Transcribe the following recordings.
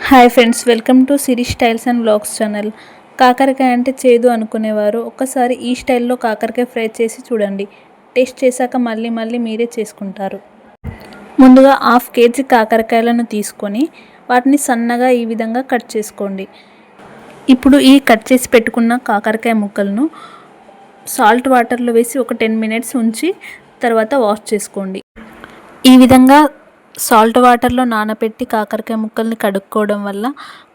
Hi friends, welcome to Siri styles and vlogs channel. కాకరకాయ అంటే చేదు అనుకునేవారు ఒక్కసారి ఈ స్టైల్లో కాకరకాయ ఫ్రై చేసి చూడండి. టేస్ట్ చేశాక మళ్ళీ మళ్ళీ మీరే చేసుకుంటారు. ముందుగా 1/2 kg కాకరకాయలను తీసుకొని వాటిని సన్నగా ఈ విధంగా కట్ చేసుకోండి. ఇప్పుడు ఈ కట్ చేసి పెట్టుకున్న కాకరకాయ ముక్కలను సాల్ట్ వాటర్లో వేసి ఒక 10 minutes ఉంచి తర్వాత వాష్ చేసుకోండి. ఈ విధంగా సాల్ట్ వాటర్లో నానబెట్టి కాకరకాయ ముక్కల్ని కడుక్కోవడం వల్ల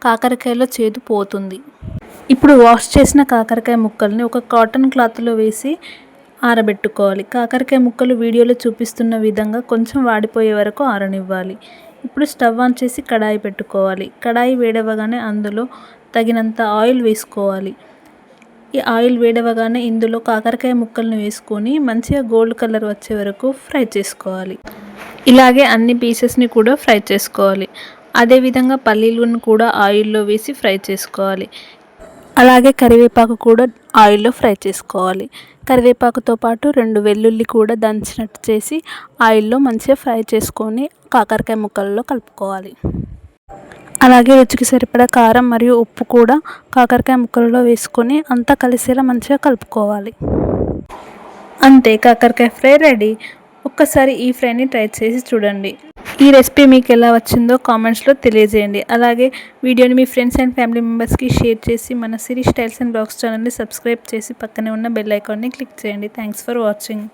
కాకరకాయలో చేదు పోతుంది. ఇప్పుడు వాష్ చేసిన కాకరకాయ ముక్కల్ని ఒక కాటన్ క్లాత్లో వేసి ఆరబెట్టుకోవాలి. కాకరకాయ ముక్కలు వీడియోలో చూపిస్తున్న విధంగా కొంచెం వాడిపోయే వరకు ఆరనివ్వాలి. ఇప్పుడు స్టవ్ ఆన్ చేసి కడాయి పెట్టుకోవాలి. కడాయి వేడవగానే అందులో తగినంత ఆయిల్ వేసుకోవాలి. ఈ ఆయిల్ వేడవగానే ఇందులో కాకరకాయ ముక్కల్ని వేసుకొని మంచిగా గోల్డ్ కలర్ వచ్చే వరకు ఫ్రై చేసుకోవాలి. ఇలాగే అన్ని పీసెస్ని కూడా ఫ్రై చేసుకోవాలి. అదేవిధంగా పల్లీలను కూడా ఆయిల్లో వేసి ఫ్రై చేసుకోవాలి. అలాగే కరివేపాకు కూడా ఆయిల్లో ఫ్రై చేసుకోవాలి. కరివేపాకుతో పాటు 2 వెల్లుల్లి కూడా దంచినట్టు చేసి ఆయిల్లో మంచిగా ఫ్రై చేసుకొని కాకరకాయ ముక్కల్లో కలుపుకోవాలి. అలాగే రుచికి సరిపడా కారం మరియు ఉప్పు కూడా కాకరకాయ ముక్కలలో వేసుకొని అంతా కలిసేలా మంచిగా కలుపుకోవాలి. అంతే, కాకరకాయ ఫ్రై రెడీ. ఒక్కసారి ఈ ఫ్రైని ట్రై చేసి చూడండి. ఈ రెసిపీ మీకు ఎలా వచ్చిందో కామెంట్స్లో తెలియజేయండి. అలాగే వీడియోని మీ ఫ్రెండ్స్ అండ్ ఫ్యామిలీ మెంబర్స్కి షేర్ చేసి మన సిరి స్టైల్స్ అండ్ వ్లాగ్స్ ఛానల్ని సబ్స్క్రైబ్ చేసి పక్కనే ఉన్న బెల్ ఐకాన్ని క్లిక్ చేయండి. Thanks for watching.